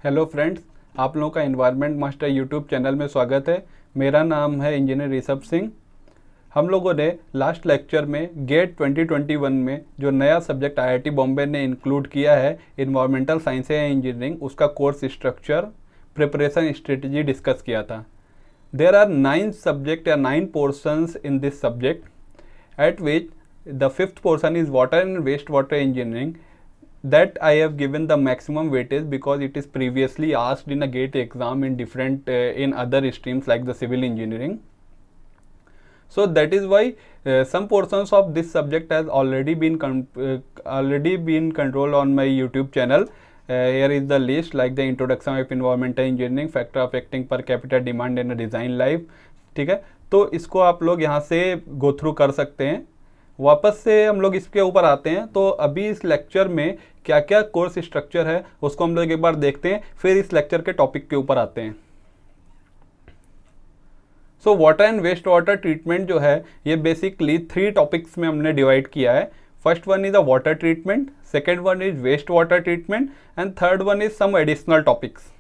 Hello friends, आप लोगों का इन्वायरमेंट मास्टर यूट्यूब चैनल में स्वागत है। मेरा नाम है इंजीनियर ऋषभ सिंह। हम लोगों ने लास्ट लेक्चर में गेट 2021 में जो नया सब्जेक्ट आईआईटी बॉम्बे ने इंक्लूड किया है इन्वायरमेंटल साइंस एंड इंजीनियरिंग, उसका course structure, preparation strategy discuss किया था। देयर आर 9 सब्जेक्ट या 9 portions in this subject at which the fifth portion is water and waste water engineering. That I have given the maximum weightage because it is previously asked in a GATE exam in different in other streams like the civil engineering. So that is why some portions of this subject has already been controlled on my YouTube channel. Here is the list like the introduction of environmental engineering, factor affecting per capita demand and design life. ठीक है, तो इसको आप लोग यहाँ से go through कर सकते हैं। वापस से हम लोग इसके ऊपर आते हैं, तो अभी इस लेक्चर में क्या क्या कोर्स स्ट्रक्चर है उसको हम लोग एक बार देखते हैं, फिर इस लेक्चर के टॉपिक के ऊपर आते हैं। So water and waste water treatment जो है ये बेसिकली 3 टॉपिक्स में हमने डिवाइड किया है। First one is the water treatment, second one is waste water treatment and third one is some additional topics.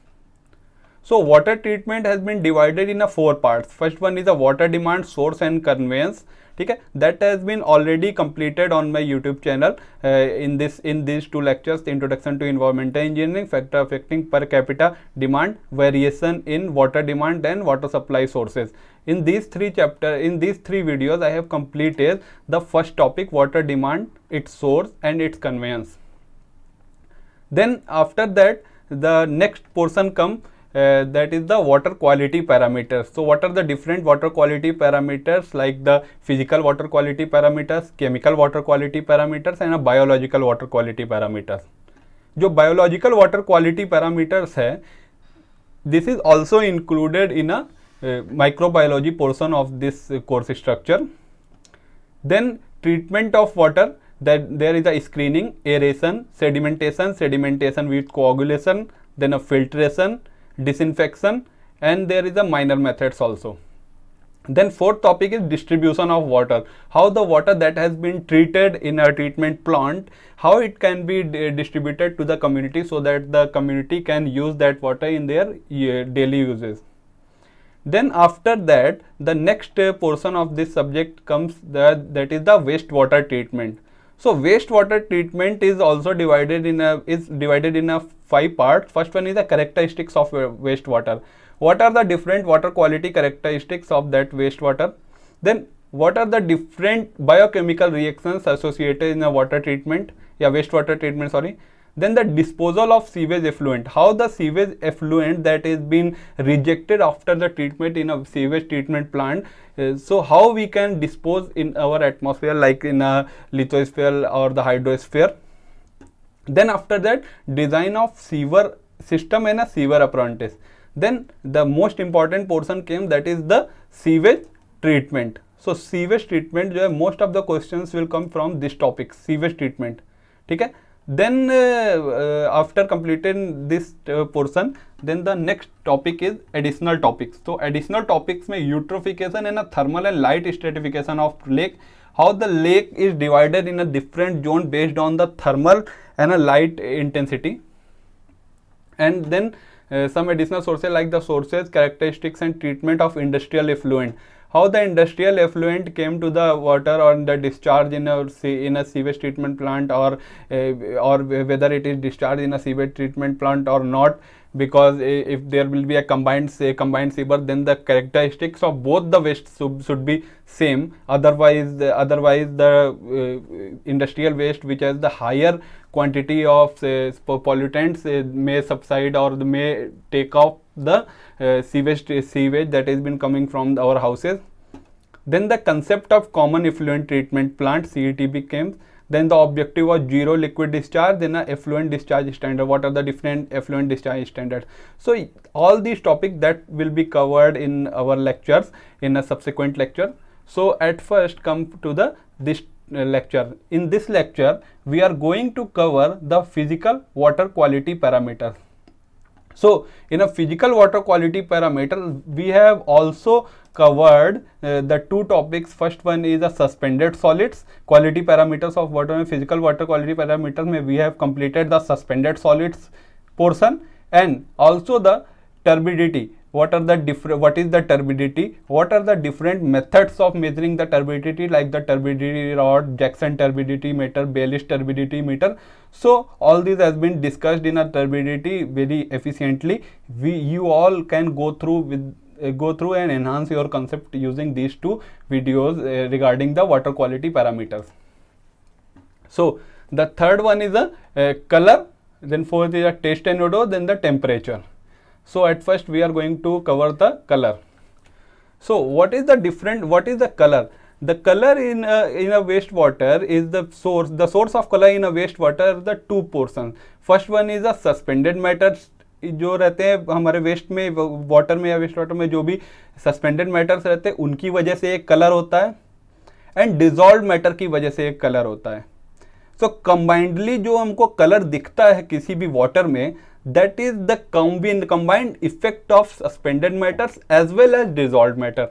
So water treatment has been divided in 4 parts. First one is the water demand, source and conveyance. ठीक है, that has been already completed on my YouTube channel in these 2 lectures, the introduction to environmental engineering, factor affecting per capita demand, variation in water demand and water supply sources. In these 3 videos I have completed the first topic, water demand, its source and its conveyance. Then after that the next portion comes, that is the water quality parameters. So what are the different water quality parameters, like the physical water quality parameters, chemical water quality parameters and biological water quality parameters. जो biological water quality parameters है, this is also included in a microbiology portion of this course structure. Then treatment of water, that there is a screening, aeration, sedimentation with coagulation, then a filtration, disinfection, and there is a minor methods also. Then fourth topic is distribution of water, how the water that has been treated in a treatment plant, how it can be distributed to the community so that the community can use that water in their daily uses. Then after that the next portion of this subject comes, that is the wastewater treatment. So wastewater treatment is also divided in a 5 parts. First one is the characteristics of wastewater. What are the different water quality characteristics of that wastewater? Then what are the different biochemical reactions associated in a water treatment, wastewater treatment, sorry. Then the disposal of sewage effluent, how the sewage effluent that is been rejected after the treatment in a sewage treatment plant, so how we can dispose in our atmosphere, like in a lithosphere or the hydrosphere. Then after that, design of sewer system and a sewer apparatus. Then the most important portion came, that is the sewage treatment. So sewage treatment जो है, most of the questions will come from this topic, sewage treatment. ठीक है. Then after completing this portion, then the next topic is additional topics. So additional topics में eutrophication and a thermal and light stratification of lake, how the lake is divided in a different zone based on the thermal and a light intensity. And then some additional sources like the sources, characteristics and treatment of industrial effluent, how the industrial effluent came to the water or the discharge in a sewage treatment plant, or whether it is discharged in a sewage treatment plant or not, because if there will be a combined sewer, then the characteristics of both the waste should be same. Otherwise the industrial waste which has the higher quantity of pollutants may subside or may take off the sewage that has been coming from our houses. Then the concept of common effluent treatment plant, CETP, came. Then the objective was zero liquid discharge, then a effluent discharge standard. What are the different effluent discharge standards? So all these topics that will be covered in our lectures in a subsequent lecture. So at first come to this lecture. In this lecture we are going to cover the physical water quality parameters. So in a physical water quality parameter, we have also covered the 2 topics. First one is the suspended solids quality parameters of water. And physical water quality parameters, we have completed the suspended solids portion. and also the turbidity. What is the turbidity? What are the different methods of measuring the turbidity, like the turbidity rod, Jackson turbidity meter, Bayliss turbidity meter? So all these has been discussed in a turbidity very efficiently. You all can go through and enhance your concept using these two videos regarding the water quality parameters. So the third one is a color, then fourth is a taste and odor, then the temperature. So at first we are going to cover the color. So what is the color? The color in a wastewater is the source of color in a wastewater, the two portions. First one is a suspended matter, जो रहते हैं हमारे waste में, water में या waste water में जो भी सस्पेंडेड मैटर्स रहते हैं उनकी वजह से एक कलर होता है, एंड डिजॉल्व मैटर की वजह से एक कलर होता है. सो कंबाइंडली जो हमको कलर दिखता है किसी भी वाटर में, that is the combined effect of suspended matters as well as dissolved matter.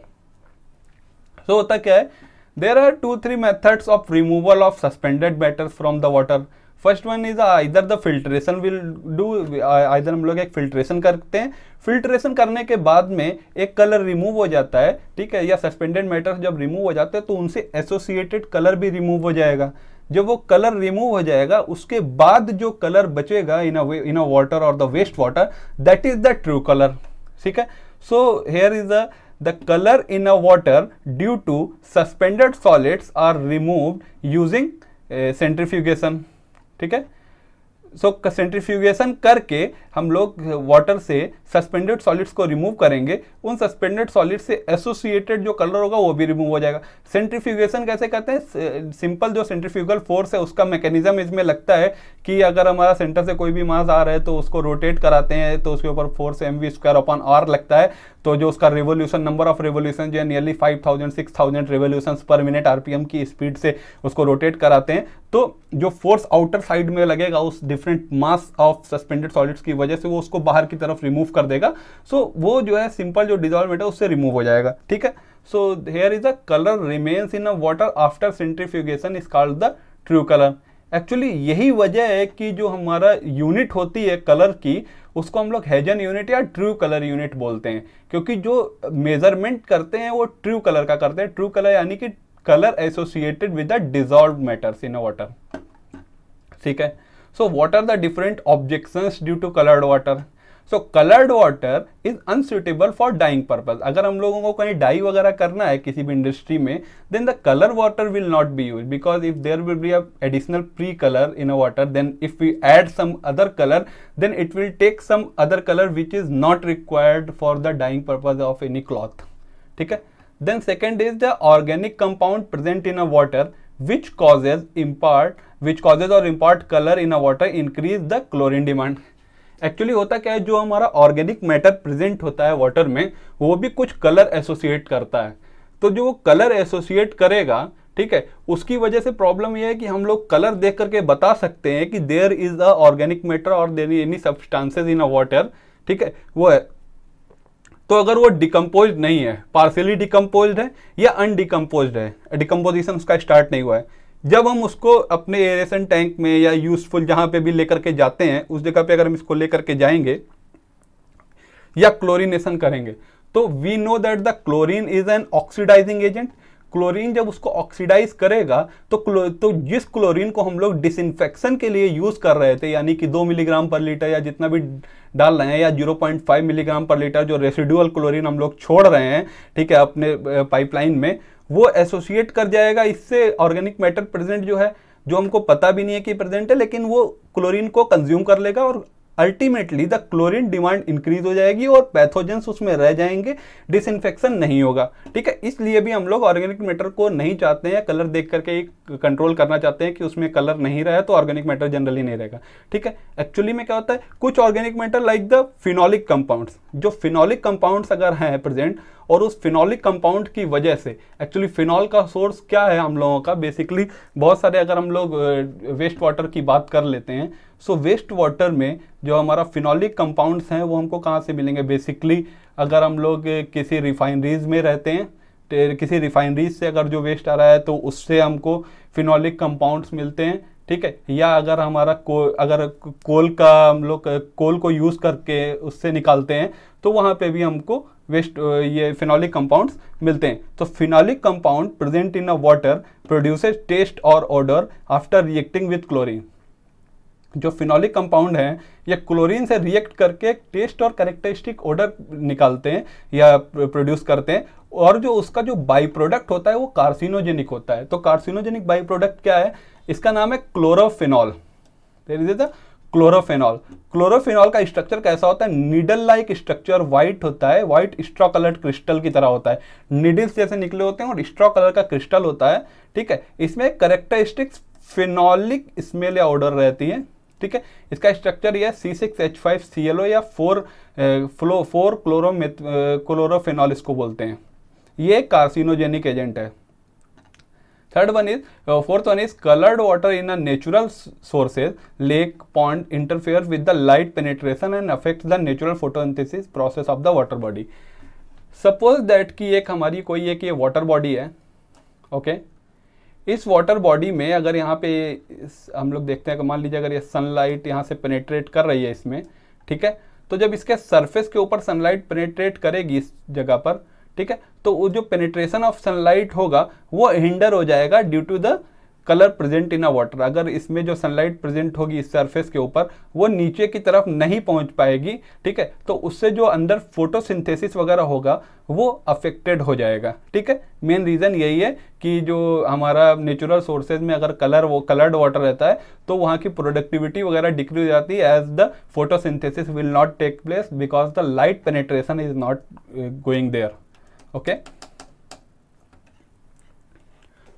So होता क्या है, there are 2-3 methods of removal of suspended matters from the water. First one is either the filtration will do, either हम लोग एक filtration करते हैं, filtration करने के बाद में एक कलर रिमूव हो जाता है, ठीक है, या सस्पेंडेड मैटर्स जब रिमूव हो जाते हैं तो उनसे एसोसिएटेड कलर भी रिमूव हो जाएगा. जब वो कलर रिमूव हो जाएगा उसके बाद जो कलर बचेगा इन अ वाटर और the waste water, that is the true colour. ठीक है. So here is the colour in a water due to suspended solids are removed using centrifugation. ठीक है. सो सेंट्रीफ्यूगेशन करके हम लोग वाटर से सस्पेंडेड सॉलिड्स को रिमूव करेंगे, उन सस्पेंडेड सॉलिड से एसोसिएटेड जो कलर होगा वो भी रिमूव हो जाएगा. सेंट्रीफ्यूगेशन कैसे करते हैं? सिंपल जो सेंट्रीफ्यूगल फोर्स है उसका मैकेनिज्म इसमें लगता है कि अगर हमारा सेंटर से कोई भी मास आ रहा है तो उसको रोटेट कराते हैं तो उसके ऊपर फोर्स mv²/r लगता है, तो जो उसका रिवोल्यूशन, नंबर ऑफ रिवोल्यूशन जो है नियरली 5000-6000 रिवोल्यूशंस पर मिनट आरपीएम की स्पीड से उसको रोटेट कराते हैं, तो जो फोर्स आउटर साइड में लगेगा उस different mass of suspended solids की वजह से वो उसको बाहर की तरफ रिमूव कर देगा. सो वो जो है सिंपल जो डिजॉल्व है उससे रिमूव हो जाएगा. ठीक है. So here is a colour remains in a water after centrifugation is called the true colour. Actually यही वजह है कि जो हमारा यूनिट होती है कलर की उसको हम लोग हेजन यूनिट या ट्रू कलर यूनिट बोलते हैं, क्योंकि जो मेजरमेंट करते हैं वो ट्रू कलर का करते हैं. ट्रू कलर यानी कि colour associated with the dissolved matters in a water. ठीक है. So what are the different objections due to coloured water? So coloured water is unsuitable for dyeing purpose. अगर हम लोगों को कहीं डाई वगैरह करना है किसी भी इंडस्ट्री में, then the colour water will not be use, because if there will be a additional pre colour in a water, then if we add some other colour, then it will take some other colour which is not required for the dyeing purpose of any cloth. ठीक है. Then second is the organic compound present in a water which causes or impart color in a water, increase the chlorine demand. Actually होता क्या है, जो हमारा organic matter present होता है water में वो भी कुछ कलर एसोसिएट करता है, तो जो वो कलर एसोसिएट करेगा, ठीक है, उसकी वजह से प्रॉब्लम ये है कि हम लोग कलर देख करके बता सकते हैं कि there is a organic matter और there is any substances in a water. ठीक है. वो है, तो अगर वो डिकम्पोज नहीं है, पार्शियली डिकम्पोज है या अनडिकम्पोज है, डिकम्पोजिशन उसका स्टार्ट नहीं हुआ है, जब हम उसको अपने एरेशन टैंक में या यूजफुल जहां पे भी लेकर के जाते हैं उस जगह पे अगर हम इसको लेकर के जाएंगे या क्लोरीनेशन करेंगे, तो we know that the chlorine is an oxidising agent. Chlorine जब उसको ऑक्सीडाइज करेगा तो जिस क्लोरीन को हम लोग डिसइंफेक्शन के लिए यूज कर रहे थे, यानी कि 2 मिलीग्राम पर लीटर या जितना भी डाल रहे हैं, या 0.5 मिलीग्राम पर लीटर जो रेसिडुअल क्लोरीन हम लोग छोड़ रहे हैं, ठीक है, अपने पाइपलाइन में, वो एसोसिएट कर जाएगा इससे ऑर्गेनिक मैटर प्रेजेंट जो है, जो हमको पता भी नहीं है कि प्रेजेंट है, लेकिन वो क्लोरीन को कंज्यूम कर लेगा और ultimately the chlorine demand increase हो जाएगी और पैथोजेंस उसमें रह जाएंगे, डिसइंफेक्शन नहीं होगा. ठीक है. इसलिए भी हम लोग ऑर्गेनिक मैटर को नहीं चाहते हैं, कलर देख करके कंट्रोल करना चाहते हैं कि उसमें कलर नहीं रहा तो ऑर्गेनिक मैटर जनरली नहीं रहेगा. ठीक है. एक्चुअली में क्या होता है, कुछ organic matter like the phenolic compounds, जो फिनोलिक कंपाउंड्स अगर हैं प्रेजेंट और उस फिनोलिक कंपाउंड की वजह से, एक्चुअली फिनॉल का सोर्स क्या है हम लोगों का, बेसिकली बहुत सारे, अगर हम लोग वेस्ट वाटर की बात कर लेते हैं, सो वेस्ट वाटर में जो हमारा फिनोलिक कंपाउंड्स हैं वो हमको कहाँ से मिलेंगे? बेसिकली अगर हम लोग किसी रिफाइनरीज में रहते हैं, किसी रिफाइनरीज से अगर जो वेस्ट आ रहा है तो उससे हमको फिनोलिक कंपाउंड्स मिलते हैं. ठीक है, या अगर हमारा अगर कोल का हम लोग कोल को यूज़ करके उससे निकालते हैं तो वहाँ पे भी हमको वेस्ट ये फिनॉलिक कंपाउंड्स मिलते हैं। तो phenolic compound present in a water produces taste और odour after reacting with chlorine. जो फिनॉलिक कंपाउंड हैं ये क्लोरीन से रिएक्ट करके टेस्ट और कैरेक्टरिस्टिक ऑडर निकालते हैं या प्रोड्यूस करते हैं, और जो उसका जो बाई प्रोडक्ट होता है वो कार्सिनोजेनिक होता है। तो कार्सिनोजेनिक बाई प्रोडक्ट क्या है, इसका नाम है क्लोरोफिनॉल। क्लोरोफिनॉल। क्लोरोफिनॉल का स्ट्रक्चर कैसा होता है, नीडल लाइक स्ट्रक्चर, व्हाइट होता है, व्हाइट स्ट्रॉ कलर्ड क्रिस्टल की तरह होता है, नीडल्स जैसे निकले होते हैं और स्ट्रॉ कलर का क्रिस्टल होता है। ठीक है, इसमें कैरेक्टरिस्टिक्स फिनॉलिक स्मेल या ऑर्डर रहती है। ठीक है, इसका स्ट्रक्चर यह C6H5ClO या 4 क्लोरोफिनॉल इसको बोलते हैं। ये कार्सिनोजेनिक एजेंट है। Fourth one is coloured water in a natural sources, lake, pond interfere with the light penetration and affect the natural photosynthesis process of the water body. Suppose that कि एक हमारी कोई एक ये वाटर बॉडी है। Okay, इस water body में अगर यहाँ पे हम लोग देखते हैं कि मान लीजिए अगर ये सनलाइट यहाँ से पेनेट्रेट कर रही है इसमें, ठीक है, तो जब इसके सरफेस के ऊपर सनलाइट पेनेट्रेट करेगी इस जगह पर, ठीक है, तो वो जो पेनिट्रेशन ऑफ सनलाइट होगा वो हिंडर हो जाएगा due to the colour present in a water. अगर इसमें जो सनलाइट प्रेजेंट होगी इस सरफेस के ऊपर वो नीचे की तरफ नहीं पहुंच पाएगी। ठीक है, तो उससे जो अंदर फोटोसिंथेसिस वगैरह होगा वो अफेक्टेड हो जाएगा। ठीक है, मेन रीज़न यही है कि जो हमारा नेचुरल सोर्सेज में अगर कलर्ड वाटर रहता है तो वहाँ की प्रोडक्टिविटी वगैरह डिक्रीज हो जाती है as the photosynthesis will not take place because the light penetration is not going there. Okay,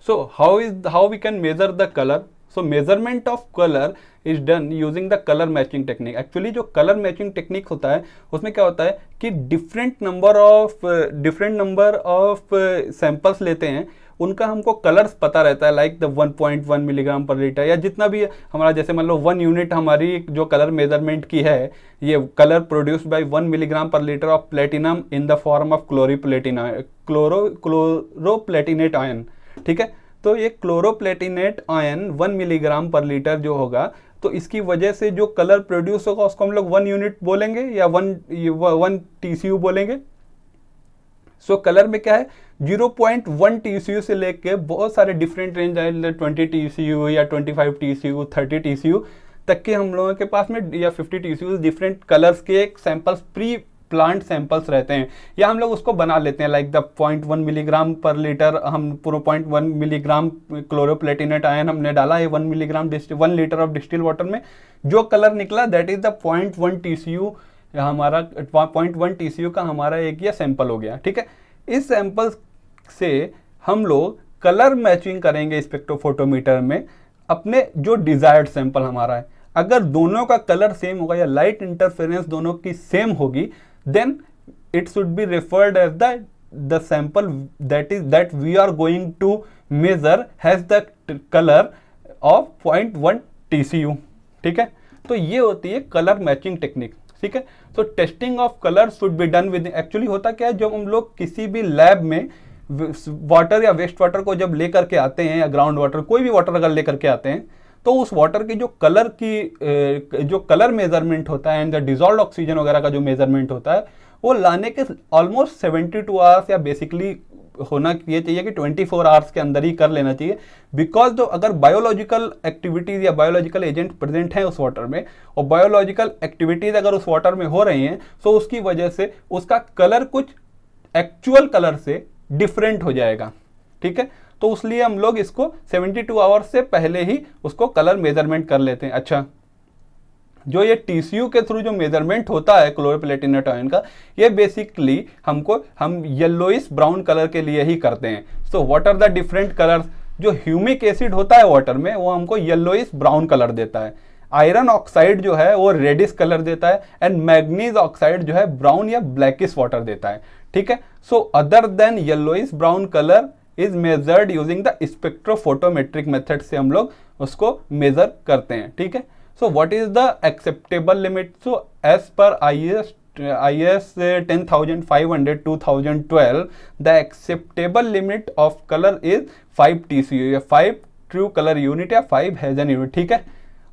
so how we can measure the color? So measurement of color is done using the color matching technique. Actually जो color matching technique होता है उसमें क्या होता है कि different number of samples लेते हैं, उनका हमको कलर्स पता रहता है, like the 1.1 milligram per litre या जितना भी हमारा, जैसे मान लो 1 यूनिट हमारी जो कलर मेजरमेंट की है, ये colour produced by 1 milligram per litre of platinum in the form of chloroplatinate ion. ठीक है, तो ये chloroplatinate ion 1 milligram per litre जो होगा, तो इसकी वजह से जो कलर प्रोड्यूस होगा उसको हम लोग 1 यूनिट बोलेंगे या 1 TCU बोलेंगे। सो कलर में क्या है, 0.1 TCU से लेके बहुत सारे डिफरेंट रेंज है, 20 TCU या 25 TCU, 30 TCU तक के हम लोगों के पास में, या 50 TCU डिफरेंट कलर्स के सैंपल्स, प्री प्लांट सैंपल्स रहते हैं, या हम लोग उसको बना लेते हैं like the 0.1 milligram per litre. हम पूरा 0.1 मिलीग्राम क्लोरोप्लेटिनेट आयन हमने डाला है 1 milligram 1 litre of distil water में, जो कलर निकला दैट इज द 0.1 TCU हमारा 0.1 TCU का हमारा एक ये सैंपल हो गया। ठीक है, इस सैंपल से हम लोग कलर मैचिंग करेंगे स्पेक्ट्रोफोटोमीटर में अपने जो डिजायर्ड सैंपल हमारा है। अगर दोनों का कलर सेम होगा या लाइट इंटरफेरेंस दोनों की सेम होगी, then it should be referred as the sample that we are going to measure has the colour of 0.1 TCU। ठीक है, तो ये होती है कलर मैचिंग टेक्निक। ठीक है, तो testing of colour should be done with, actually होता क्या है, जब हम लोग किसी भी लैब में वाटर या वेस्ट वाटर को जब लेकर के आते हैं, या ग्राउंड वाटर कोई भी वाटर अगर लेकर के आते हैं, तो उस वाटर की जो कलर मेजरमेंट होता है एंड द डिजॉल्व ऑक्सीजन वगैरह का जो मेजरमेंट होता है, वो लाने के ऑलमोस्ट 72 आवर्स या बेसिकली होना ये चाहिए कि 24 आवर्स के अंदर ही कर लेना चाहिए। बिकॉज तो अगर बायोलॉजिकल एक्टिविटीज या बायोलॉजिकल एजेंट प्रेजेंट हैं उस वाटर में, और बायोलॉजिकल एक्टिविटीज अगर उस वाटर में हो रही हैं, तो उसकी वजह से उसका कलर कुछ एक्चुअल कलर से डिफरेंट हो जाएगा। ठीक है, तो इसलिए हम लोग इसको 72 आवर्स से पहले ही उसको कलर मेजरमेंट कर लेते हैं। अच्छा, जो ये TCU के थ्रू जो मेजरमेंट होता है क्लोरोप्लेटिनेट आयन का, ये बेसिकली हम येलोइश ब्राउन कलर के लिए ही करते हैं। So what are the different colours? जो ह्यूमिक एसिड होता है वाटर में वो हमको येलोइश ब्राउन कलर देता है, आयरन ऑक्साइड जो है वो रेडिश कलर देता है, एंड मैग्नीज ऑक्साइड जो है ब्राउन या ब्लैकिश वाटर देता है। ठीक है, so other than yellowish brown colour is measured using the spectrophotometric method से हम लोग उसको मेजर करते हैं। ठीक है, so what is the acceptable limit? So as per IS 10500 2012, the acceptable limit of color is 5 TCU या 5 ट्रू कलर यूनिट या 5 हेजन यूनिट, ठीक है।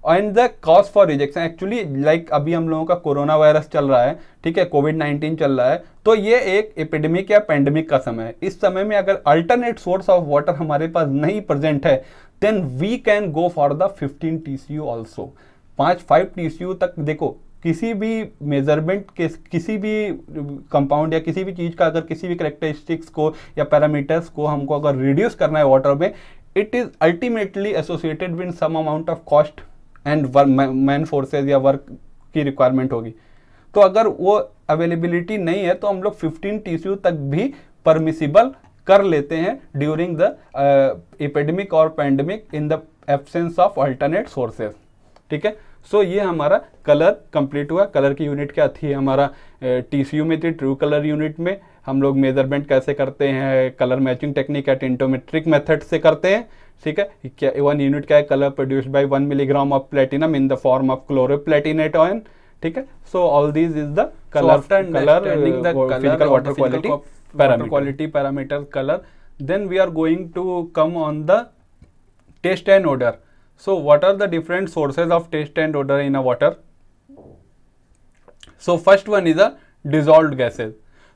And the cause for rejection, actually like अभी हम लोगों का कोरोना वायरस चल रहा है, ठीक है, कोविड-19 चल रहा है, तो ये एक एपिडेमिक या पेंडेमिक का समय है। इस समय में अगर अल्टरनेट सोर्स ऑफ वाटर हमारे पास नहीं प्रेजेंट है, then we can go for the 15 TCU also. 5 TCU तक देखो, किसी भी मेजरमेंट के किसी भी कंपाउंड या किसी भी चीज़ का अगर किसी भी करेक्टरिस्टिक्स को या पैरामीटर्स को हमको अगर रिड्यूस करना है वाटर में, it is ultimately associated with some amount of cost and man forces या वर्क की रिक्वायरमेंट होगी। तो अगर वो अवेलेबिलिटी नहीं है तो हम लोग 15 TCU तक भी परमिसिबल कर लेते हैं ड्यूरिंग द एपिडेमिक और pandemic in the absence of alternate sources, ठीक है। सो ये हमारा कलर कंप्लीट हुआ। कलर की यूनिट क्या थी हमारा TCU में थी, ट्रू कलर यूनिट में हम लोग मेजरमेंट कैसे करते हैं, कलर मैचिंग टेक्निक या टिंटोमेट्रिक मेथड से करते हैं, ठीक है। क्या 1 यूनिट क्या है, colour produced by 1 milligram of platinum in the form of chloroplatinate ion, ठीक है। So all these is the colour physical water quality parameter colour. Then we are going to come on the taste and odor. So what are the different sources of taste and odor in a water? So first one is a dissolved gases.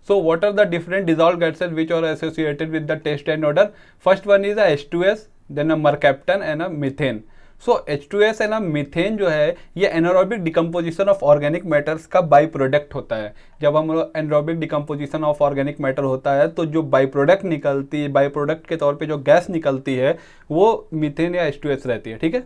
So what are the different dissolved gases which are associated with the taste and odor? First one is a H2S, then a mercaptan and a methane. So H2S है ना, methane जो है ये anaerobic decomposition of organic matters का by product होता है। जब हम anaerobic decomposition of organic matter होता है तो जो बाई प्रोडक्ट निकलती है, बाई प्रोडक्ट के तौर पे जो गैस निकलती है वो मीथेन या H2S रहती है, ठीक है।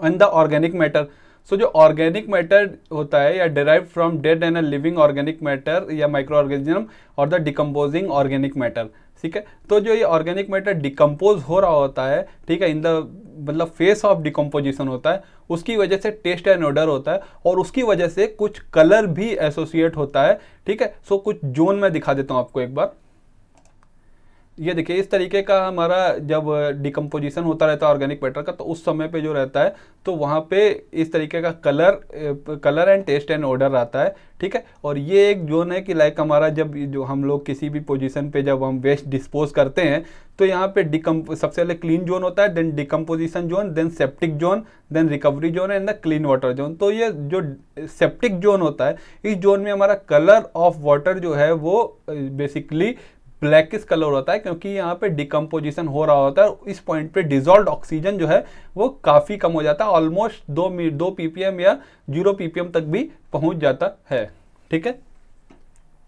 एंड द ऑर्गेनिक मैटर, सो जो ऑर्गेनिक मैटर होता है या derive from dead and living organic matter या माइक्रो ऑर्गेनिज्म और द डिकम्पोजिंग ऑर्गेनिक मैटर, ठीक है। तो जो ये ऑर्गेनिक मैटर डिकम्पोज हो रहा होता है, ठीक है, इन द मतलब फेस ऑफ डिकम्पोजिशन होता है, उसकी वजह से टेस्ट एंड ऑडर होता है और उसकी वजह से कुछ कलर भी एसोसिएट होता है, ठीक है। सो कुछ जोन में दिखा देता हूँ आपको एक बार। ये देखिए इस तरीके का हमारा जब डिकम्पोजिशन होता रहता है ऑर्गेनिक मैटर का, तो उस समय पे जो रहता है तो वहाँ पे इस तरीके का colour and taste and order आता है, ठीक है। और ये एक जोन है कि लाइक हमारा जब जो हम लोग किसी भी पोजीशन पे जब हम वेस्ट डिस्पोज करते हैं तो यहाँ पे सबसे पहले क्लीन जोन होता है, then decomposition zone, then septic zone, then recovery zone and the clean water zone. तो ये जो सेप्टिक जोन होता है, इस जोन में हमारा कलर ऑफ वाटर जो है वो बेसिकली ब्लैकिश कलर होता है, क्योंकि यहाँ पे डिकम्पोजिशन हो रहा होता है। इस पॉइंट पे डिजॉल्व्ड ऑक्सीजन जो है वो काफ़ी कम हो जाता है, ऑलमोस्ट 2 ppm या 0 ppm तक भी पहुँच जाता है, ठीक है।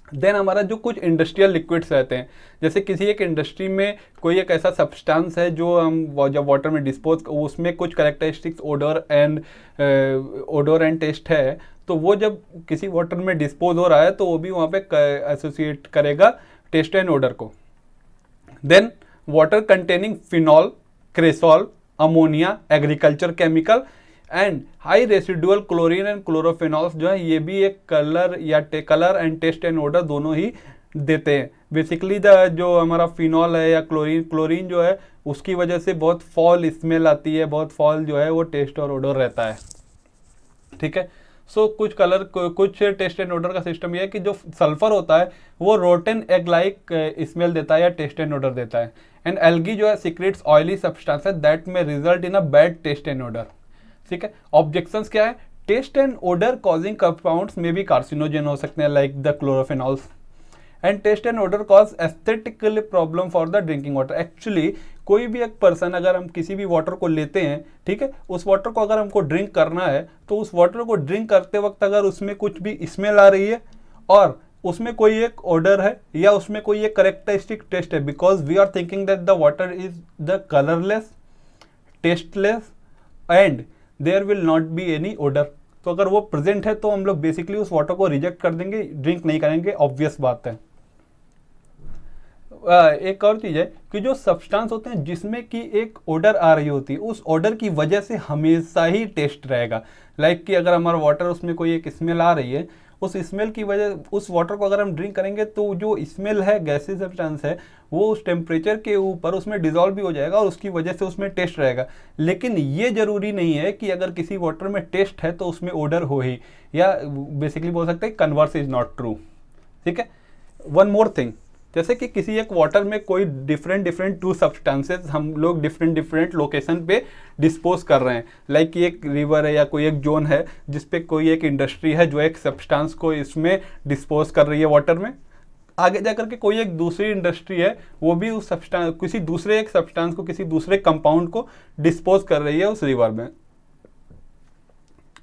देन हमारा जो कुछ इंडस्ट्रियल लिक्विड्स रहते हैं, जैसे किसी एक इंडस्ट्री में कोई एक ऐसा सब्सटेंस है जो हम जब वाटर में डिस्पोज, उसमें कुछ कैरेक्टरिस्टिक्स ओडोर एंड टेस्ट है, तो वो जब किसी वाटर में डिस्पोज हो रहा है तो वो भी वहाँ पे एसोसिएट करेगा टेस्ट एंड ओडर को। Then water containing phenol, cresol, ammonia, agriculture chemical and high residual chlorine and chlorophenols जो है ये भी एक colour and taste and odour दोनों ही देते हैं। बेसिकली जो हमारा फिनॉल है या क्लोरीन जो है उसकी वजह से बहुत फॉल स्मेल आती है, बहुत फॉल जो है वो टेस्ट और ओडर रहता है, ठीक है। सो कुछ टेस्ट एंड ओडर का सिस्टम ये है कि जो सल्फर होता है वो रोटन एग लाइक स्मेल देता है या टेस्ट एंड ओडर देता है। एंड एल्गी जो है सीक्रेट्स ऑयली सब्सटेंस है दैट में result in a bad taste and odour, ठीक है। ऑब्जेक्शंस क्या है, taste and odour causing compounds में भी कार्सिनोजन हो सकते हैं like the chlorophenols. And taste and odour cause aesthetical problem for the drinking water. Actually कोई भी एक पर्सन अगर हम किसी भी वाटर को लेते हैं, ठीक है, उस वाटर को अगर हमको ड्रिंक करना है तो उस वाटर को ड्रिंक करते वक्त अगर उसमें कुछ भी स्मेल आ रही है और उसमें कोई एक ऑर्डर है या उसमें कोई एक करेक्टरिस्टिक टेस्ट है, because we are thinking that the water is the colourless, tasteless and there will not be any order, तो अगर वो प्रेजेंट है तो हम लोग बेसिकली उस वाटर को रिजेक्ट कर देंगे, ड्रिंक नहीं करेंगे, ऑब्वियस बात है। एक और चीज़ है कि जो सब्सटेंस होते हैं जिसमें कि एक ऑर्डर आ रही होती है, उस ऑर्डर की वजह से हमेशा ही टेस्ट रहेगा। लाइक कि अगर हमारा वाटर उसमें कोई एक स्मेल आ रही है, उस स्मेल की वजह उस वाटर को अगर हम ड्रिंक करेंगे तो जो स्मेल है, गैसी सब्सटेंस है, वो उस टेम्परेचर के ऊपर उसमें डिजॉल्व भी हो जाएगा और उसकी वजह से उसमें टेस्ट रहेगा। लेकिन ये जरूरी नहीं है कि अगर किसी वाटर में टेस्ट है तो उसमें ऑर्डर हो ही, या बेसिकली बोल सकते हैं कन्वर्स इज नॉट ट्रू, ठीक है। वन मोर थिंग, जैसे कि किसी एक वाटर में कोई डिफरेंट टू सब्सटेंसेस हम लोग डिफरेंट लोकेशन पे डिस्पोज कर रहे हैं, लाइक एक रिवर है या कोई एक जोन है जिसपे कोई एक इंडस्ट्री है जो एक सब्सटेंस को इसमें डिस्पोज कर रही है वाटर में। आगे जाकर के कोई एक दूसरी इंडस्ट्री है वो भी उस सब्सटेंस किसी दूसरे एक सब्सटेंस को किसी दूसरे कंपाउंड को डिस्पोज कर रही है उस रिवर में।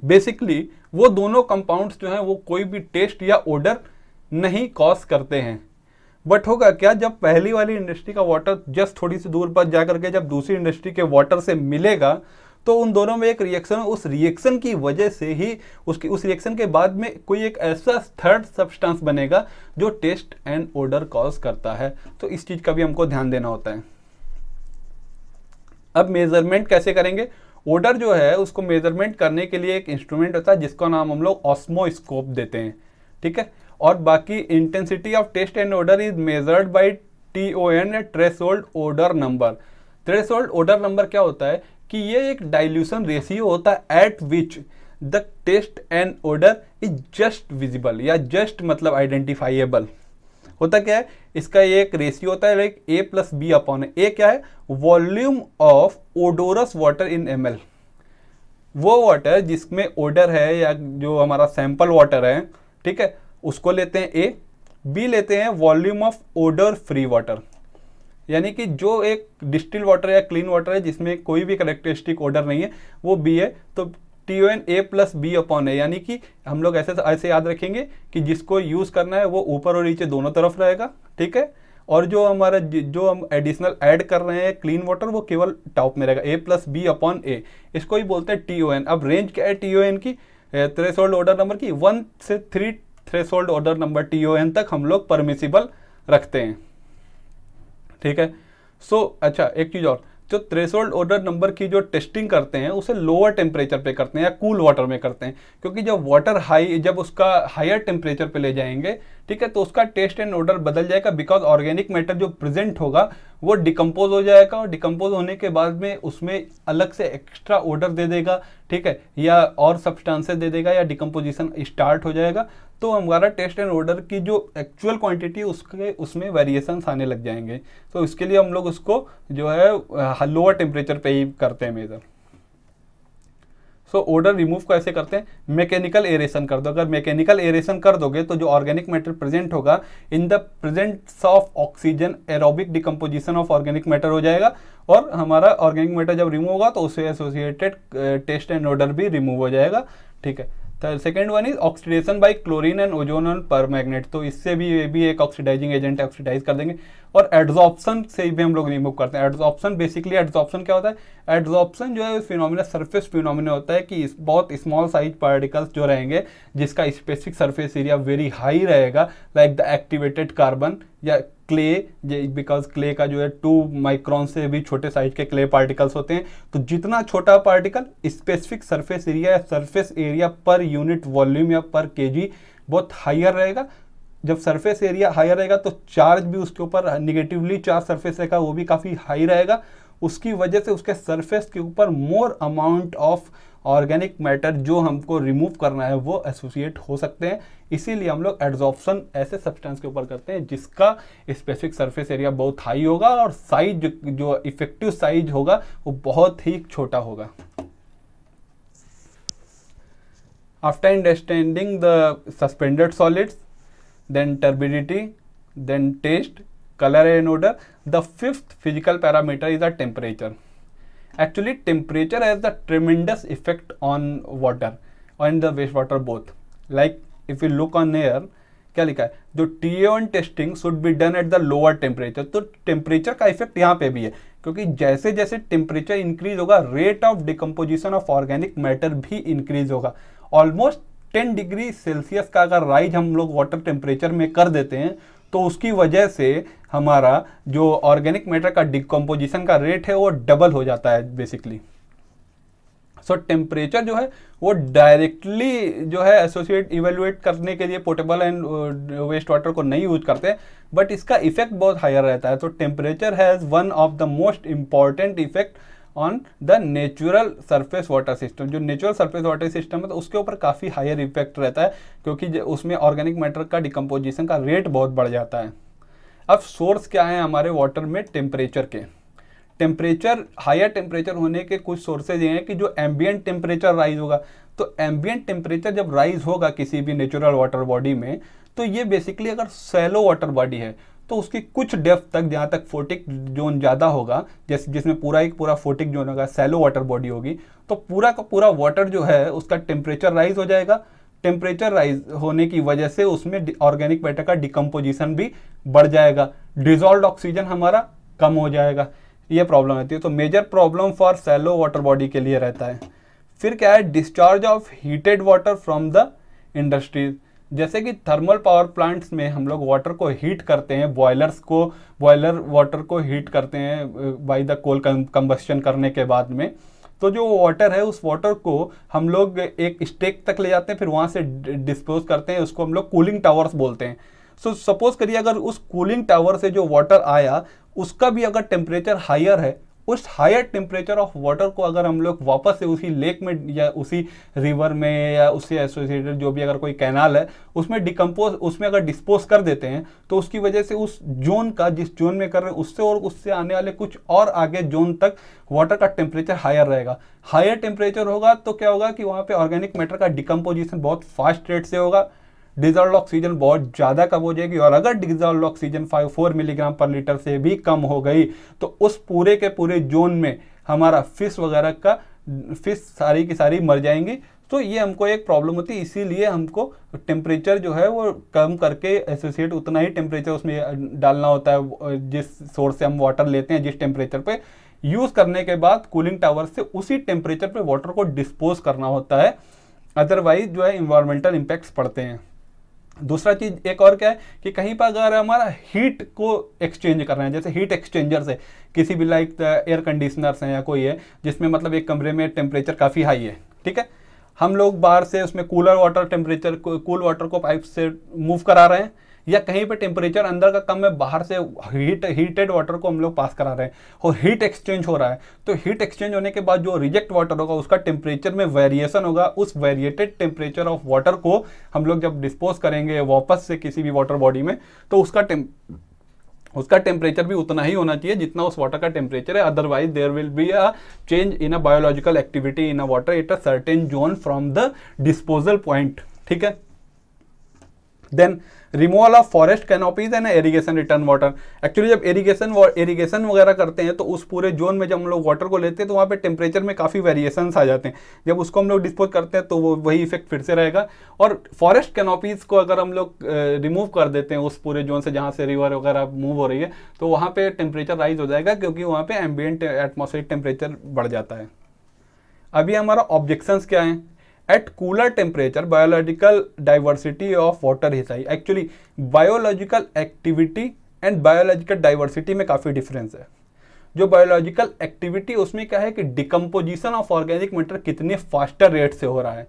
बेसिकली वो दोनों कंपाउंड्स जो हैं वो कोई भी टेस्ट या ओडर नहीं कॉज करते हैं। बट होगा क्या, जब पहली वाली इंडस्ट्री का वाटर जस्ट थोड़ी सी दूर पर जाकर के जब दूसरी इंडस्ट्री के वाटर से मिलेगा तो उन दोनों में एक रिएक्शन, उस रिएक्शन की वजह से ही उस रिएक्शन के बाद में कोई एक ऐसा थर्ड सब्सटेंस बनेगा जो टेस्ट एंड ओडर कॉज करता है। तो इस चीज का भी हमको ध्यान देना होता है। अब मेजरमेंट कैसे करेंगे? ओडर जो है उसको मेजरमेंट करने के लिए एक इंस्ट्रूमेंट होता है जिसका नाम हम लोग ऑस्मोस्कोप देते हैं, ठीक है। और बाकी intensity of taste and odour is measured by TON, threshold odour number. Threshold odour number क्या होता है कि ये एक डाइल्यूशन रेशियो होता है at which the taste and odour is just visible, या जस्ट मतलब आइडेंटिफाइएबल। होता क्या है, इसका एक रेशियो होता है लाइक A+B/A। ए क्या है? Volume of odorous water in ml। वो वाटर जिसमें ओडर है या जो हमारा सैंपल वाटर है, ठीक है, उसको लेते हैं A। B लेते हैं volume of odour free water, यानी कि जो एक डिस्टिल वाटर या क्लीन वाटर है जिसमें कोई भी कैरेक्टरिस्टिक ओडर नहीं है वो B है। तो TON A+B/A, यानी कि हम लोग ऐसे याद रखेंगे कि जिसको यूज करना है वो ऊपर और नीचे दोनों तरफ रहेगा, ठीक है। और जो हमारा जो हम एडिशनल ऐड कर रहे हैं क्लीन वाटर वो केवल टॉप में रहेगा, A+B/A। इसको ही बोलते हैं TON। अब रेंज क्या है TON की? थ्रेशोल्ड ऑर्डर नंबर की 1 से 3 थ्रेशोल्ड ऑर्डर नंबर TON तक हम लोग परमिसिबल रखते हैं, ठीक है। अच्छा एक चीज और, जो थ्रेशोल्ड ऑर्डर नंबर की जो टेस्टिंग करते हैं उसे लोअर टेम्परेचर पे करते हैं या कूल वाटर में करते हैं, क्योंकि जब वाटर जब उसका हायर टेम्परेचर पे ले जाएंगे, ठीक है, तो उसका टेस्ट एंड ऑर्डर बदल जाएगा। बिकॉज ऑर्गेनिक मैटर जो प्रेजेंट होगा वो डिकम्पोज हो जाएगा, और डिकम्पोज होने के बाद में उसमें अलग से एक्स्ट्रा ऑर्डर दे देगा, ठीक है, या और सब्सटेंसेस दे देगा, या डिकम्पोजिशन स्टार्ट हो जाएगा। तो हमारा टेस्ट एंड ऑर्डर की जो एक्चुअल क्वांटिटी उसमें वेरिएशंस आने लग जाएंगे। तो इसके लिए हम लोग उसको जो है लोअर टेम्परेचर पे ही करते हैं मेजर। ऑर्डर रिमूव कैसे करते हैं? मैकेनिकल एरेशन कर दो। अगर मैकेनिकल एरेशन कर दोगे तो जो ऑर्गेनिक मैटर प्रेजेंट होगा in the presence of oxygen aerobic decomposition of organic matter हो जाएगा, और हमारा ऑर्गेनिक मैटर जब रिमूव होगा तो उससे एसोसिएटेड टेस्ट एंड ऑर्डर भी रिमूव हो जाएगा, ठीक है। Second one is oxidation by chlorine and ozone on permanganate. तो इससे भी ये भी एक ऑक्सीडाइजिंग एजेंट है, ऑक्सीडाइज कर देंगे। और एड्सॉर्प्शन से भी हम लोग रिमूव करते हैं। एड्सॉर्प्शन बेसिकली एड्सॉर्प्शन क्या होता है? एड्सॉर्प्शन जो है फिनोमिना सरफेस फिनोमिना होता है कि बहुत स्मॉल साइज पार्टिकल्स जो रहेंगे जिसका specific surface area very high रहेगा, लाइक द एक्टिवेटेड कार्बन या क्ले, बिकॉज क्ले का जो है 2 माइक्रोन से भी छोटे साइज के क्ले पार्टिकल्स होते हैं। तो जितना छोटा पार्टिकल स्पेसिफिक सरफेस एरिया या surface area per unit volume या पर केजी बहुत हायर रहेगा। जब सरफेस एरिया हायर रहेगा तो चार्ज भी उसके ऊपर निगेटिवली चार्ज सरफेस रहेगा, वो भी काफ़ी हाई रहेगा। उसकी वजह से उसके सरफेस के ऊपर more amount of organic matter जो हमको रिमूव करना है वो एसोसिएट हो सकते हैं। इसीलिए हम लोग एड्सॉर्प्शन ऐसे सब्सटेंस के ऊपर करते हैं जिसका स्पेसिफिक सरफेस एरिया बहुत हाई होगा और साइज जो इफेक्टिव साइज होगा वो बहुत ही छोटा होगा। After understanding the suspended solids, then turbidity, then taste, color and odor, the fifth physical parameter is the temperature. Actually temperature has the tremendous effect on water and the wastewater both. Like if you look on here, क्या लिखा है? जो TON testing should be done at the lower temperature. तो temperature का effect यहाँ पे भी है, क्योंकि जैसे जैसे टेम्परेचर इंक्रीज होगा rate of decomposition of organic matter भी इंक्रीज होगा। ऑलमोस्ट 10 डिग्री सेल्सियस का अगर राइज हम लोग वाटर टेम्परेचर में कर देते हैं तो उसकी वजह से हमारा जो ऑर्गेनिक मैटर का डिकम्पोजिशन का रेट है वो डबल हो जाता है बेसिकली। सो टेम्परेचर जो है वो डायरेक्टली जो है एसोसिएट इवेल्युएट करने के लिए पोर्टेबल एंड वेस्ट वाटर को नहीं यूज करते, बट इसका इफेक्ट बहुत हायर रहता है। तो temperature has one of the most important effect on the natural surface water system. जो नेचुरल सरफेस वाटर सिस्टम है तो उसके ऊपर काफ़ी हायर इफेक्ट रहता है, क्योंकि उसमें ऑर्गेनिक मैटर का डिकम्पोजिशन का रेट बहुत बढ़ जाता है। अब सोर्स क्या है हमारे वाटर में टेम्परेचर के, टेम्परेचर हायर टेम्परेचर होने के कुछ सोर्सेज ये हैं कि जो एम्बियंट टेम्परेचर राइज होगा, तो एम्बियंट टेम्परेचर जब राइज होगा किसी भी नेचुरल वाटर बॉडी में, तो ये बेसिकली अगर सैलो वाटर बॉडी है तो उसकी कुछ डेप्थ तक, जहाँ तक फोटिक जोन ज़्यादा होगा, जैसे जिसमें पूरा एक पूरा फोटिक जोन होगा, सैलो वाटर बॉडी होगी, तो पूरा का पूरा वाटर जो है उसका टेम्परेचर राइज हो जाएगा। टेम्परेचर राइज होने की वजह से उसमें ऑर्गेनिक मैटर का डिकम्पोजिशन भी बढ़ जाएगा, डिजॉल्व्ड ऑक्सीजन हमारा कम हो जाएगा, ये प्रॉब्लम रहती है। तो major problem for shallow water body के लिए रहता है। फिर क्या है, discharge of heated water from the industries, जैसे कि थर्मल पावर प्लांट्स में हम लोग वाटर को हीट करते हैं, बॉयलर वाटर को हीट करते हैं बाय द कोल कंबस्शन करने के बाद में, तो जो वाटर है उस वाटर को हम लोग एक स्टेक तक ले जाते हैं, फिर वहाँ से डिस्पोज करते हैं, उसको हम लोग कूलिंग टावर्स बोलते हैं। सो सपोज करिए अगर उस कूलिंग टावर से जो वाटर आया उसका भी अगर टेम्परेचर हायर है, उस हायर टेम्परेचर ऑफ वाटर को अगर हम लोग वापस से उसी लेक में या उसी रिवर में या उससे एसोसिएटेड जो भी अगर कोई कैनाल है उसमें उसमें अगर डिस्पोज कर देते हैं, तो उसकी वजह से उस जोन का, जिस जोन में कर रहे हैं उससे और उससे आने वाले कुछ और आगे जोन तक वाटर का टेम्परेचर हायर रहेगा। हायर टेम्परेचर होगा तो क्या होगा कि वहाँ पे ऑर्गेनिक मैटर का डिकम्पोजिशन बहुत फास्ट रेट से होगा, डिजॉल्व ऑक्सीजन बहुत ज़्यादा कम हो जाएगी, और अगर dissolve oxygen 4 milligram per litre से भी कम हो गई तो उस पूरे के पूरे जोन में हमारा फिश वगैरह का फिश सारी की सारी मर जाएंगी। तो ये हमको एक प्रॉब्लम होती है, इसीलिए हमको टेम्परेचर जो है वो कम करके एसोसिएट उतना ही टेम्परेचर उसमें डालना होता है जिस सोर्स से हम वाटर लेते हैं, जिस टेम्परेचर पे यूज़ करने के बाद कूलिंग टावर से उसी टेम्परेचर पे वाटर को डिस्पोज करना होता है, अदरवाइज जो है इन्वायरमेंटल इम्पैक्ट्स पड़ते हैं। दूसरा चीज एक और क्या है कि कहीं पर अगर हमारा हीट को एक्सचेंज कर रहे हैं, जैसे हीट एक्सचेंजर से किसी भी लाइक एयर कंडीशनर्स हैं या कोई है जिसमें मतलब एक कमरे में टेम्परेचर काफ़ी हाई है, ठीक है, हम लोग बाहर से उसमें cooler water temperature cool water को पाइप से मूव करा रहे हैं, या कहीं पे टेम्परेचर अंदर का कम है, बाहर से हीटेड वाटर को हम लोग पास करा रहे हैं और हीट एक्सचेंज हो रहा है, तो हीट एक्सचेंज होने के बाद जो रिजेक्ट वाटर होगा उसका टेम्परेचर में वेरिएशन होगा। उस वेरिएटेड टेम्परेचर ऑफ वाटर को हम लोग जब डिस्पोज करेंगे वापस से किसी भी वाटर बॉडी में, तो उसका टेम्परेचर भी उतना ही होना चाहिए जितना उस वाटर का टेम्परेचर है, otherwise there will be a change in a biological activity in a water at a certain zone from the disposal point, ठीक है। Then removal of forest canopies and irrigation return water, actually जब irrigation वगैरह करते हैं तो उस पूरे zone में जब हम लोग वाटर को लेते हैं तो वहाँ पे टेम्परेचर में काफ़ी वेरिएशंस आ जाते हैं, जब उसको हम लोग डिस्पोज करते हैं तो वो वही इफेक्ट फिर से रहेगा। और फॉरेस्ट कैनोपीज को अगर हम लोग रिमूव कर देते हैं उस पूरे जोन से जहाँ से रिवर वगैरह मूव हो रही है, तो वहाँ पे टेम्परेचर राइज हो जाएगा क्योंकि वहाँ पे एम्बियंट एटमॉस्फेरिक टेम्परेचर बढ़ जाता है। अभी हमारा ऑब्जेक्शंस क्या है, at cooler temperature biological diversity of water is high. Actually biological activity and biological diversity में काफ़ी डिफरेंस है। जो बायोलॉजिकल एक्टिविटी उसमें क्या है कि डिकम्पोजिशन ऑफ ऑर्गेनिक मैटर कितने फास्टर रेट से हो रहा है,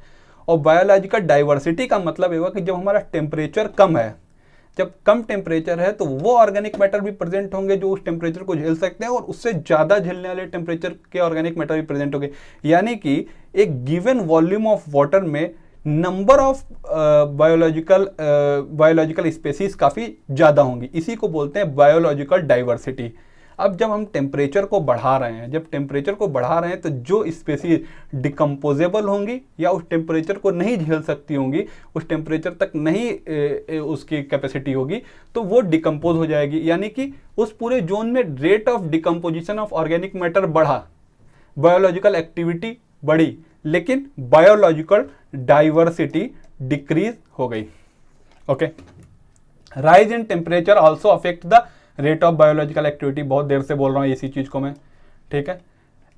और बायोलॉजिकल डाइवर्सिटी का मतलब ये हुआ कि जब हमारा टेम्परेचर कम है, जब कम टेम्परेचर है तो वो ऑर्गेनिक मैटर भी प्रेजेंट होंगे जो उस टेम्परेचर को झेल सकते हैं, और उससे ज़्यादा झेलने वाले टेम्परेचर के ऑर्गेनिक मैटर भी प्रेजेंट होंगे। यानी कि एक गिवन वॉल्यूम ऑफ वाटर में नंबर ऑफ बायोलॉजिकल स्पेसीज काफ़ी ज़्यादा होंगी, इसी को बोलते हैं बायोलॉजिकल डाइवर्सिटी। अब जब हम टेम्परेचर को बढ़ा रहे हैं, तो जो स्पेसीज डिकम्पोजेबल होंगी या उस टेम्परेचर को नहीं झेल सकती होंगी, उस टेम्परेचर तक नहीं उसकी कैपेसिटी होगी, तो वो डिकम्पोज हो जाएगी। यानी कि उस पूरे जोन में rate of decomposition of organic matter बढ़ा, बायोलॉजिकल एक्टिविटी बढ़ी, लेकिन बायोलॉजिकल डाइवर्सिटी डिक्रीज हो गई। Okay, rise in temperature also affect the rate of biological activity, बहुत देर से बोल रहा हूँ इसी चीज को मैं, ठीक है।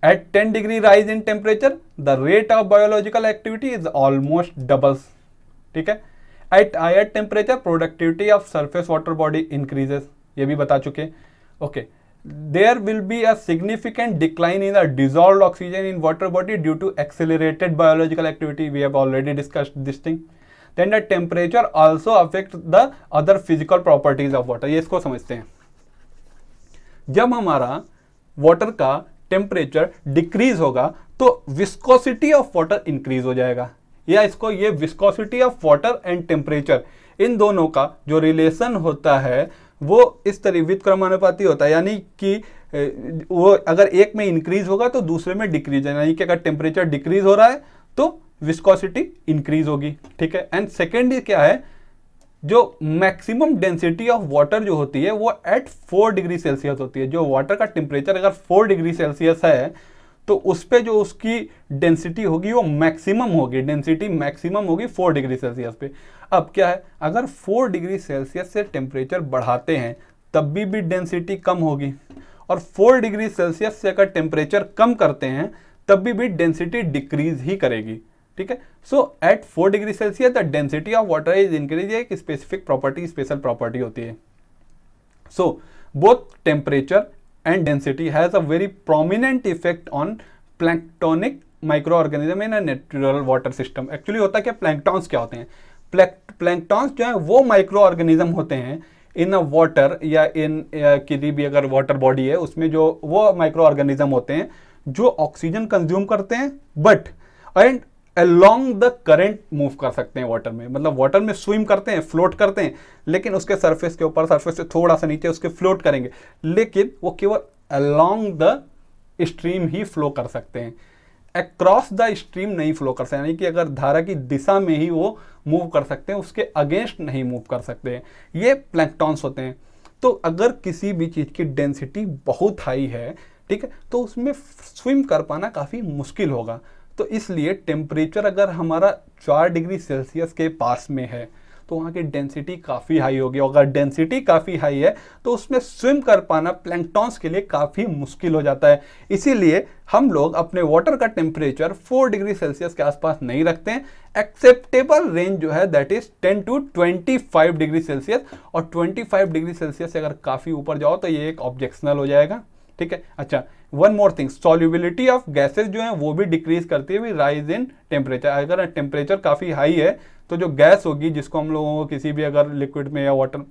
At 10 degree rise in temperature the rate of biological activity is almost doubles, ठीक है। At higher temperature productivity of surface water body increases, ये भी बता चुके। Okay, there will be a significant decline in the dissolved oxygen in water body due to accelerated biological activity, we have already discussed this thing. Then the temperature also affects the other physical properties of water, ये इसको समझते हैं। जब हमारा water का temperature decrease होगा तो viscosity of water increase हो जाएगा, या इसको ये viscosity of water and temperature, इन दोनों का जो रिलेशन होता है वो इस तरह व्युत्क्रमानुपाती होता है, यानी कि वो अगर एक में इंक्रीज होगा तो दूसरे में डिक्रीज है, यानी कि अगर टेम्परेचर डिक्रीज हो रहा है तो विस्कोसिटी इंक्रीज होगी, ठीक है। एंड सेकेंड क्या है, जो मैक्सिमम डेंसिटी ऑफ वाटर जो होती है वो एट 4 डिग्री सेल्सियस होती है। जो वाटर का टेम्परेचर अगर 4 डिग्री सेल्सियस है तो उस पे जो उसकी डेंसिटी होगी वो मैक्सिमम होगी, डेंसिटी मैक्सिमम होगी 4 डिग्री सेल्सियस पे। अब क्या है, अगर 4 डिग्री सेल्सियस से टेम्परेचर बढ़ाते हैं तब भी डेंसिटी कम होगी, और 4 डिग्री सेल्सियस से अगर टेम्परेचर कम करते हैं तब भी डेंसिटी डिक्रीज ही करेगी, ठीक है। So at 4 degree Celsius the density of water is increase, एक स्पेसिफिक प्रॉपर्टी, स्पेशल प्रॉपर्टी होती है। So both temperature and density has a very prominent effect on planktonic microorganism in a natural water system। Actually होता क्या, planktons क्या होते हैं? Planktons जो है वो माइक्रो ऑर्गेनिज्म होते हैं इन अ वाटर या इन किसी भी अगर वाटर बॉडी है उसमें, जो वो माइक्रो ऑर्गेनिज्म होते हैं जो ऑक्सीजन कंज्यूम करते हैं but and along the current move कर सकते हैं वाटर में, मतलब वाटर में स्विम करते हैं, फ्लोट करते हैं, लेकिन उसके सरफेस के ऊपर, सरफेस से थोड़ा सा नीचे उसके फ्लोट करेंगे, लेकिन वो केवल along the stream he flow कर सकते हैं, अक्रॉस द स्ट्रीम नहीं फ्लो कर सकते, यानी कि अगर धारा की दिशा में ही वो मूव कर सकते हैं, उसके अगेंस्ट नहीं मूव कर सकते हैं। ये प्लैंकटॉन्स होते हैं। तो अगर किसी भी चीज़ की डेंसिटी बहुत हाई है, ठीक है, तो उसमें स्विम कर पाना काफ़ी मुश्किल होगा। तो इसलिए टेम्परेचर अगर हमारा 4 डिग्री सेल्सियस के पास में है तो वहाँ की डेंसिटी काफ़ी हाई होगी, और अगर डेंसिटी काफ़ी हाई है तो उसमें स्विम कर पाना प्लैंकटॉन्स के लिए काफ़ी मुश्किल हो जाता है। इसीलिए हम लोग अपने वाटर का टेम्परेचर 4 डिग्री सेल्सियस के आसपास नहीं रखते हैं। एक्सेप्टेबल रेंज जो है that is 10 to 25 degree Celsius, और 25 डिग्री सेल्सियस से अगर काफ़ी ऊपर जाओ तो ये एक ऑब्जेक्शनल हो जाएगा, ठीक है। अच्छा, one more thing, solubility of gases जो है वो भी डिक्रीज करती है राइज इन टेम्परेचर। अगर टेम्परेचर काफ़ी हाई है तो जो गैस होगी जिसको हम लोगों को किसी भी अगर लिक्विड में या वाटर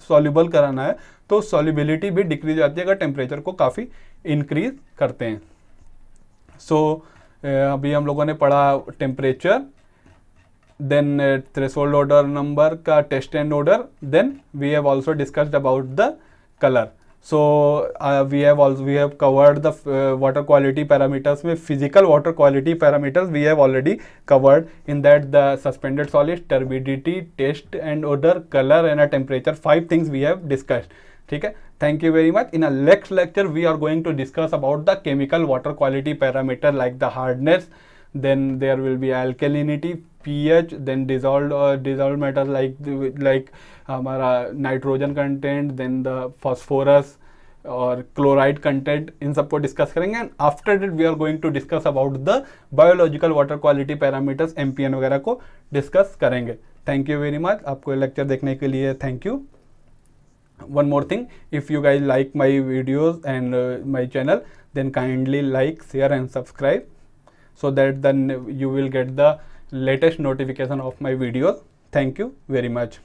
सॉल्युबल कराना है तो सॉल्युबिलिटी भी डिक्रीज आती है अगर टेम्परेचर को काफ़ी इंक्रीज करते हैं। सो अभी हम लोगों ने पढ़ा temperature, then threshold order number का taste and order, then we have also discussed about the colour. So we have covered the water quality parameters में physical water quality parameters we have already covered, in that the suspended solids, turbidity, taste and odor, color and a temperature, 5 things we have discussed, ठीक है। Thank you very much. In a next lecture we are going to discuss about the chemical water quality parameter like the hardness, then there will be alkalinity, pH, then dissolved matter like हमारा nitrogen content, then the phosphorus और chloride content, इन सबको discuss करेंगे। And after that we are going to discuss about the biological water quality parameters, MPN वगैरह को discuss करेंगे। Thank you very much, आपको lecture देखने के लिए thank you. One more thing, if you guys like my videos and my channel, then kindly like, share and subscribe so that then you will get the latest notification of my videos. Thank you very much.